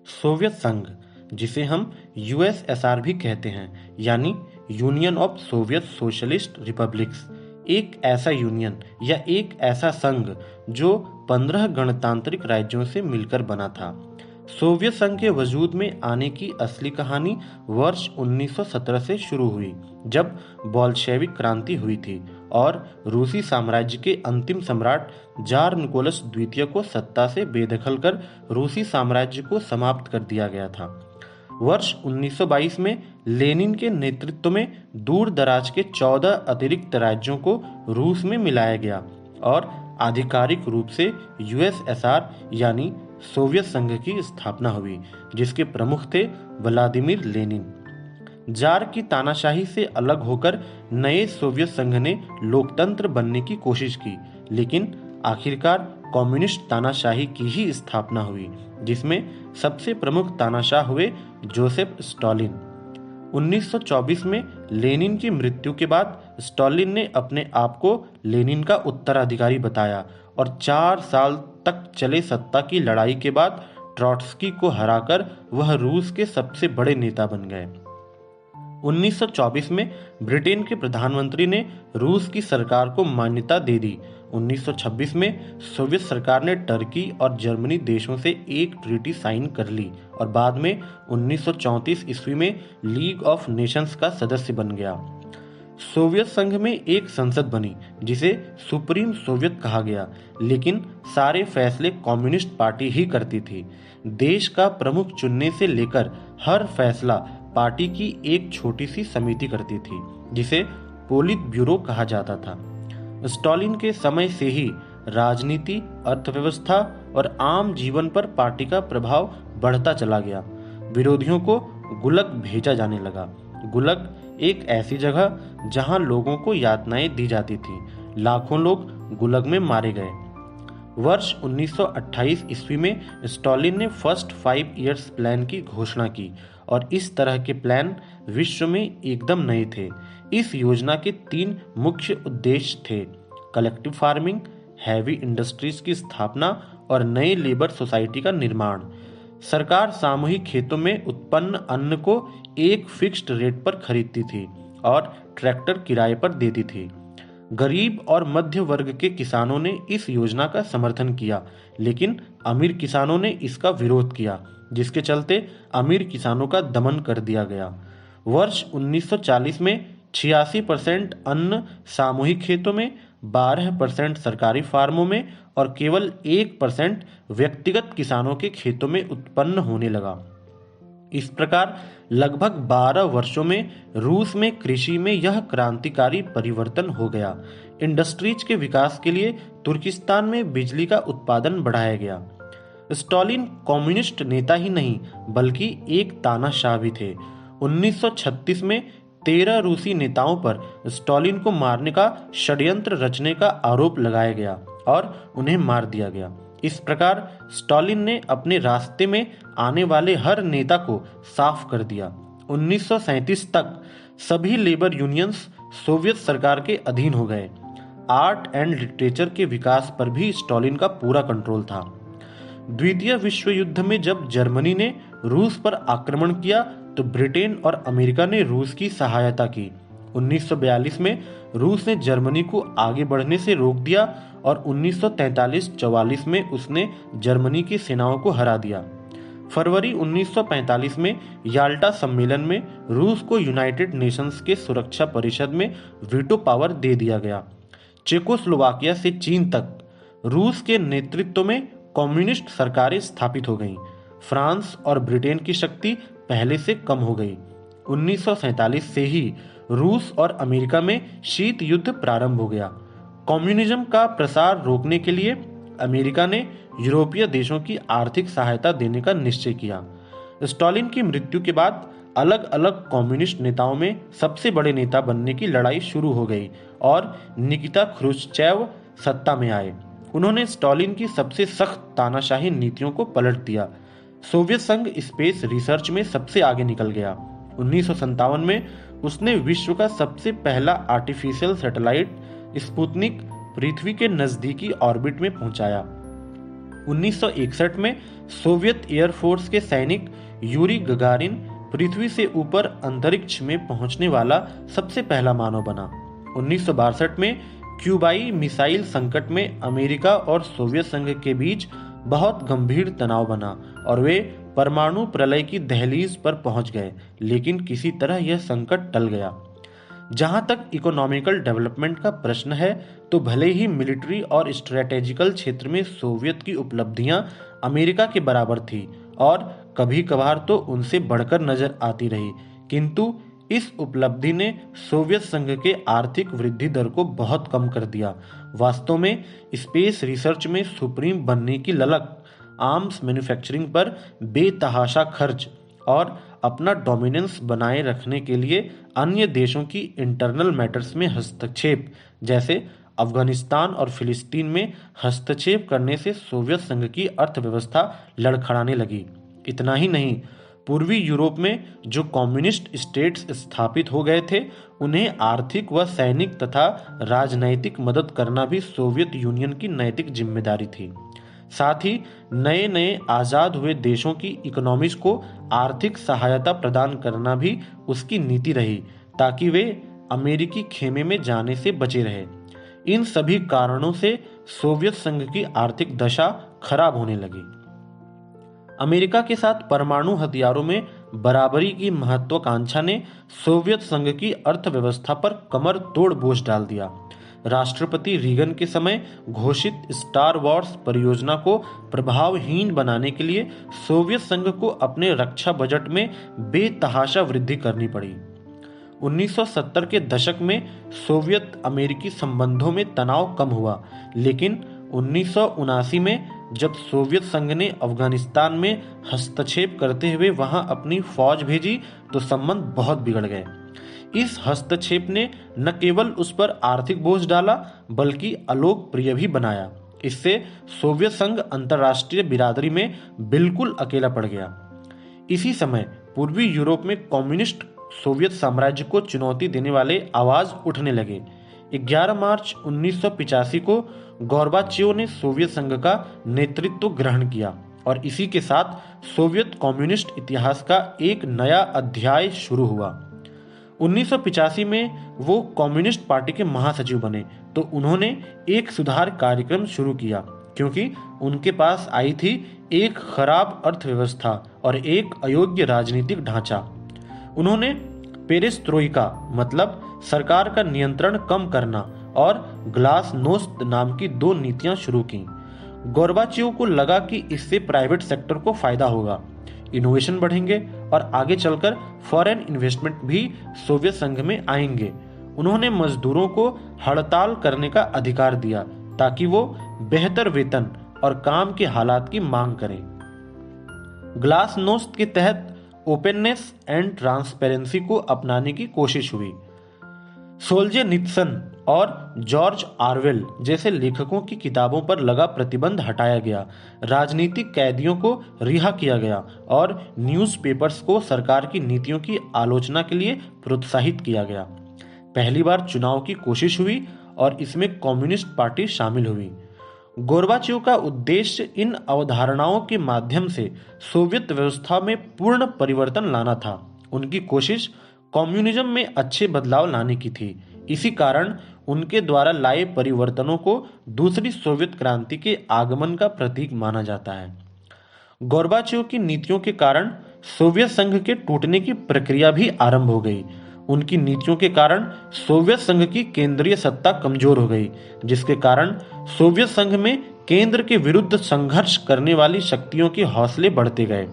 Soviet संघ, जिसे हम यूएसएसआर भी कहते हैं, यानी union of Soviet socialist republics, एक ऐसा यूनियन या एक ऐसा संघ जो 15 गणतांत्रिक राज्यों से मिलकर बना था। सोवियत संघ के वजूद में आने की असली कहानी वर्ष 1917 से शुरू हुई, जब बोल्शेविक क्रांति हुई थी और रूसी साम्राज्य के अंतिम सम्राट जार निकोलस द्वितीय को सत्ता से बेदखल कर रूसी साम्राज्य को समाप्त कर दिया गया था। वर्ष 1922 में लेनिन के नेतृत्व में दूर दराज के 14 अतिरिक्त राज्यों को रूस में मिलाया गया और आधिकारिक रूप से यूएसएसआर यानी सोवियत संघ की स्थापना हुई, जिसके प्रमुख थे व्लादिमीर लेनिन। जार की तानाशाही से अलग होकर नए सोवियत संघ ने लोकतंत्र बनने की कोशिश की, लेकिन आखिरकार कम्युनिस्ट तानाशाही की ही स्थापना हुई, जिसमें सबसे प्रमुख तानाशाह हुए जोसेफ स्टालिन। 1924 में लेनिन की मृत्यु के बाद स्टालिन ने अपने आप को लेनिन का उत्तराधिकारी बताया और 4 साल तक चले सत्ता की लड़ाई के बाद ट्रॉट्स्की को हराकर वह रूस के सबसे बड़े नेता बन गए। 1924 में ब्रिटेन के प्रधानमंत्री ने रूस की सरकार को मान्यता दे दी। 1926 में सोवियत सरकार ने टर्की और जर्मनी देशों से एक ट्रीटी साइन कर ली और बाद में 1934 ईस्वी में लीग ऑफ नेशंस का सदस्य बन गया। सोवियत संघ में एक संसद बनी जिसे सुप्रीम सोवियत कहा गया, लेकिन सारे फैसले कम्युनिस्ट पार्टी ही करती थी। देश का प्रमुख चुनने से लेकर हर फैसला पार्टी की एक छोटी सी समिति करती थी, जिसे पोलित ब्यूरो कहा जाता था। स्टालिन के समय से ही राजनीति, अर्थव्यवस्था और आम जीवन पर पार्टी का प्रभाव बढ़ता चला गया। विरोधियों को गुलग भेजा जाने लगा। गुलग एक ऐसी जगह जहां लोगों को यातनाएं दी जाती थी। लाखों लोग गुलग में मारे गए। वर्ष 1928 ईस्वी में स्टालिन ने फर्स्ट 5 इयर्स प्लान की घोषणा की और इस तरह के प्लान विश्व में एकदम नए थे। इस योजना के 3 मुख्य उद्देश्य थे: कलेक्टिव फार्मिंग, हैवी इंडस्ट्रीज की स्थापना और नए लेबर सोसाइटी का निर्माण। सरकार सामूहिक खेतों में उत्पन्न अन्न को एक फिक्स्ड रेट पर खरीदती थी और ट्रैक्टर किराए पर देती थी। गरीब और मध्य वर्ग के किसानों ने इस योजना का समर्थन किया, लेकिन अमीर किसानों ने इसका विरोध किया, जिसके चलते अमीर किसानों का दमन कर दिया गया। वर्ष 1940 में 86% अन्न सामूहिक खेतों में, 12% सरकारी फार्मों में और केवल 1% व्यक्तिगत किसानों के खेतों में उत्पन्न होने लगा। इस प्रकार लगभग 12 वर्षों में रूस में कृषि में यह क्रांतिकारी परिवर्तन हो गया। इंडस्ट्रीज के विकास के लिए तुर्किस्तान में बिजली का उत्पादन बढ़ाया गया। स्टालिन कम्युनिस्ट नेता ही नहीं बल्कि एक तानाशाह भी थे। 1936 में 13 रूसी नेताओं पर स्टालिन को मारने का षड्यंत्र रचने का आरोप लगाया गया और उन्हें मार दिया गया। इस प्रकार स्टालिन ने अपने रास्ते में आने वाले हर नेता को साफ कर दिया। 1937 तक सभी लेबर यूनियंस सोवियत सरकार के अधीन हो गए। आर्ट एंड लिटरेचर के विकास पर भी स्टालिन का पूरा कंट्रोल था। द्वितीय विश्व युद्ध में जब जर्मनी ने रूस पर आक्रमण किया तो ब्रिटेन और अमेरिका ने रूस की सहायता की। 1942 में रूस ने जर्मनी को आगे बढ़ने से रोक दिया और 1943-44 में उसने जर्मनी की सेनाओं को हरा दिया। फरवरी 1945 में याल्टा सम्मेलन में रूस को यूनाइटेड नेशंस के सुरक्षा परिषद में वीटो पावर दे दिया गया। चेकोस्लोवाकिया से चीन तक रूस के नेतृत्व में कम्युनिस्ट सरकारें स्थापित हो गईं। फ्रांस और ब्रिटेन की शक्ति पहले से कम हो गई। 1947 से ही रूस और अमेरिका में शीत युद्ध प्रारंभ हो गया। कम्युनिज्म का प्रसार रोकने के लिए अमेरिका ने यूरोपीय देशों की आर्थिक सहायता देने का निश्चय किया। स्टालिन की मृत्यु के बाद अलग अलग कम्युनिस्ट नेताओं में सबसे बड़े नेता बनने की लड़ाई शुरू हो गई और निकिता ख्रुश्चेव सत्ता में आए। उन्होंने स्टालिन की सबसे सख्त तानाशाही नीतियों को पलट दिया। सोवियत संघ स्पेस रिसर्च में सबसे आगे निकल गया। 1957 में उसने विश्व का सबसे पहला आर्टिफिशियल सैटेलाइट स्पुतनिक पृथ्वी के नजदीकी ऑर्बिट में पहुंचाया। 1961 में सोवियत एयरफोर्स के सैनिक यूरी गगारिन पृथ्वी से ऊपर अंतरिक्ष में पहुंचने वाला सबसे पहला मानव बना। 1962 में क्यूबाई मिसाइल संकट में अमेरिका और सोवियत संघ के बीच बहुत गंभीर तनाव बना और वे परमाणु प्रलय की दहलीज पर पहुंच गए, लेकिन किसी तरह यह संकट टल गया। जहां तक इकोनॉमिकल डेवलपमेंट का प्रश्न है, तो भले ही मिलिट्री और स्ट्रेटेजिकल क्षेत्र में सोवियत की उपलब्धियां अमेरिका के बराबर थी और कभी कभार तो उनसे बढ़कर नजर आती रही, किंतु इस उपलब्धि ने सोवियत संघ के आर्थिक वृद्धि दर को बहुत कम कर दिया। वास्तव में स्पेस रिसर्च में सुप्रीम बनने की ललक, आर्म्स मैन्युफैक्चरिंग पर बेतहाशा खर्च और अपना डोमिनेंस बनाए रखने के लिए अन्य देशों की इंटरनल मैटर्स में हस्तक्षेप, जैसे अफगानिस्तान और फिलिस्तीन में हस्तक्षेप करने से सोवियत संघ की अर्थव्यवस्था लड़खड़ाने लगी। इतना ही नहीं, पूर्वी यूरोप में जो कम्युनिस्ट स्टेट्स स्थापित हो गए थे, उन्हें आर्थिक व सैनिक तथा राजनैतिक मदद करना भी सोवियत यूनियन की नैतिक जिम्मेदारी थी। साथ ही नए नए आज़ाद हुए देशों की इकोनॉमीज को आर्थिक सहायता प्रदान करना भी उसकी नीति रही, ताकि वे अमेरिकी खेमे में जाने से बचे रहे। इन सभी कारणों से सोवियत संघ की आर्थिक दशा खराब होने लगी। अमेरिका के साथ परमाणु हथियारों में बराबरी की महत्वाकांक्षा ने सोवियत संघ की अर्थव्यवस्था पर कमर तोड़ बोझ डाल दिया। राष्ट्रपति रीगन के समय घोषित स्टार वॉर्स परियोजना को प्रभावहीन बनाने के लिए सोवियत संघ को अपने रक्षा बजट में बेतहाशा वृद्धि करनी पड़ी। 1970 के दशक में सोवियत अमेरिकी संबंधों में तनाव कम हुआ, लेकिन 1979 में जब सोवियत संघ ने अफगानिस्तान में हस्तक्षेप करते हुए वहां अपनी फौज भेजी, तो संबंध बहुत बिगड़ गए। इस हस्तक्षेप ने न केवल उस पर आर्थिक बोझ डाला, बल्कि अलोकप्रिय भी बनाया। इससे सोवियत संघ अंतर्राष्ट्रीय बिरादरी में बिल्कुल अकेला पड़ गया। इसी समय पूर्वी यूरोप में कम्युनिस्ट सोवियत साम्राज्य को चुनौती देने वाले आवाज उठने लगे। 11 मार्च 1985 को गोर्बाचेव ने सोवियत संघ का नेतृत्व ग्रहण किया और इसी के साथ सोवियत कम्युनिस्ट इतिहास का एक नया अध्याय शुरू हुआ। 1985 में वो कम्युनिस्ट पार्टी के महासचिव बने, तो उन्होंने एक सुधार कार्यक्रम शुरू किया, क्योंकि उनके पास आई थी एक खराब अर्थव्यवस्था और एक अयोग्य राजनीतिक ढांचा। उन्होंने पेरेस्ट्रोइका मतलब सरकार का नियंत्रण कम करना और ग्लासनोस्त नाम की 2 नीतियां शुरू की। गोर्बाचेव को लगा कि इससे प्राइवेट सेक्टर को फायदा होगा, इनोवेशन बढ़ेंगे और आगे चलकर फॉरेन इन्वेस्टमेंट भी सोवियत संघ में आएंगे। उन्होंने मजदूरों को हड़ताल करने का अधिकार दिया ताकि वो बेहतर वेतन और काम के हालात की मांग करें। ग्लासनोस्त के तहत ओपननेस एंड ट्रांसपेरेंसी को अपनाने की कोशिश हुई। सोल्जेनित्सन और जॉर्ज ऑरवेल जैसे लेखकों की किताबों पर लगा प्रतिबंध हटाया गया, राजनीतिक कैदियों को रिहा किया गया और न्यूज़पेपर्स को सरकार की नीतियों की आलोचना के लिए प्रोत्साहित किया गया। पहली बार चुनाव की कोशिश हुई और इसमें कम्युनिस्ट पार्टी शामिल हुई। गोर्बाचेव का उद्देश्य इन अवधारणाओं के माध्यम से सोवियत व्यवस्था में पूर्ण परिवर्तन लाना था। उनकी कोशिश कम्युनिज्म में अच्छे बदलाव लाने की थी। इसी कारण उनके द्वारा लाए परिवर्तनों को दूसरी सोवियत क्रांति के आगमन का प्रतीक माना जाता है। गोर्बाचेव की नीतियों के कारण सोवियत संघ के टूटने की प्रक्रिया भी आरंभ हो गई। उनकी नीतियों के कारण सोवियत संघ की केंद्रीय सत्ता कमजोर हो गई, जिसके कारण सोवियत संघ में केंद्र के विरुद्ध संघर्ष करने वाली शक्तियों के हौसले बढ़ते गए।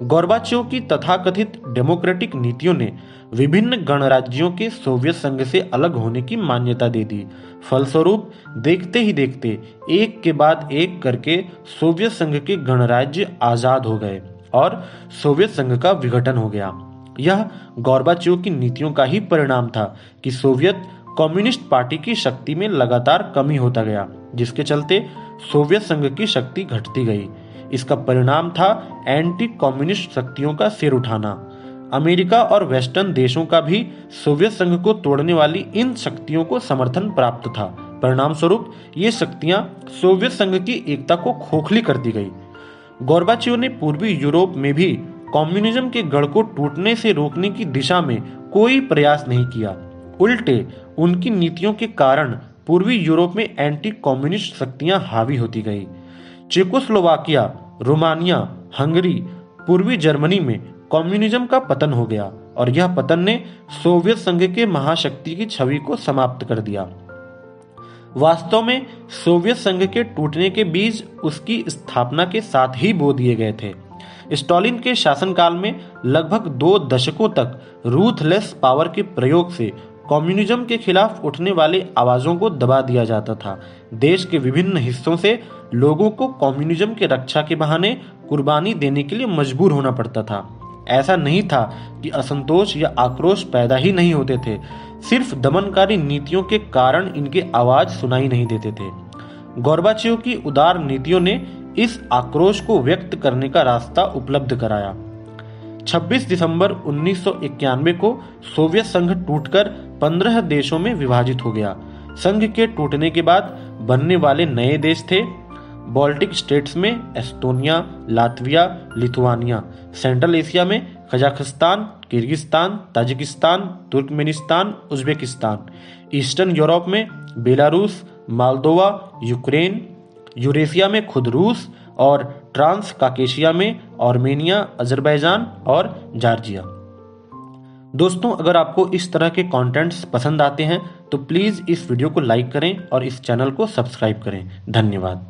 गोर्बाचेव की तथाकथित डेमोक्रेटिक नीतियों ने विभिन्न गणराज्यों के सोवियत संघ से अलग होने की मान्यता दे दी। फलस्वरूप देखते ही देखते एक के बाद एक करके सोवियत संघ के गणराज्य आजाद हो गए और सोवियत संघ का विघटन हो गया। यह गोर्बाचेव की नीतियों का ही परिणाम था कि सोवियत कम्युनिस्ट पार्टी की शक्ति में लगातार कमी होता गया, जिसके चलते सोवियत संघ की शक्ति घटती गई। इसका परिणाम था एंटी कम्युनिस्ट शक्तियों का सिर उठाना। अमेरिका और वेस्टर्न देशों का भी सोवियत संघ को तोड़ने वाली इन शक्तियों को समर्थन प्राप्त था, परिणाम स्वरूप ये शक्तियां सोवियत संघ की एकता को खोखली कर दी गई। गोर्बाचेव ने पूर्वी यूरोप में भी कम्युनिज्म के गढ़ को टूटने से रोकने की दिशा में कोई प्रयास नहीं किया। उल्टे उनकी नीतियों के कारण पूर्वी यूरोप में एंटी कम्युनिस्ट शक्तियां हावी होती गई। चेकोस्लोवाकिया, रोमानिया, हंगरी, पूर्वी जर्मनी में कम्युनिज्म का पतन हो गया और यह पतन ने सोवियत संघ के महाशक्ति की छवि को समाप्त कर दिया। वास्तव में सोवियत संघ के टूटने के बीज उसकी स्थापना के साथ ही बो दिए गए थे। स्टालिन के शासनकाल में लगभग 2 दशकों तक रूथलेस पावर के प्रयोग से कम्युनिज्म के खिलाफ उठने वाले आवाजों को दबा दिया जाता था। देश के विभिन्न हिस्सों से लोगों को कम्युनिज्म के रक्षा के बहाने कुर्बानी देने के लिए मजबूर होना पड़ता था। ऐसा नहीं था कि असंतोष या आक्रोश पैदा ही नहीं होते थे, सिर्फ दमनकारी नीतियों के कारण इनके आवाज सुनाई नहीं देते थे। गोर्बाचेव की उदार नीतियों ने इस आक्रोश को व्यक्त करने का रास्ता उपलब्ध कराया। 26 दिसंबर 1991 को सोवियत संघ टूटकर 15 देशों में विभाजित हो गया। संघ के टूटने के बाद बनने वाले नए देश थे बाल्टिक स्टेट्स में Estonia, Latvia, Lithuania. Central Asia में Kazakhstan, Kyrgyzstan, Tajikistan, Turkmenistan, Uzbekistan. Eastern Europe में बेलारूस, मोल्दोवा, यूक्रेन। यूरेशिया में खुद रूस और ट्रांस काकेशिया में आर्मेनिया, अजरबैजान और जॉर्जिया। दोस्तों, अगर आपको इस तरह के कंटेंट्स पसंद आते हैं तो प्लीज़ इस वीडियो को लाइक करें और इस चैनल को सब्सक्राइब करें। धन्यवाद।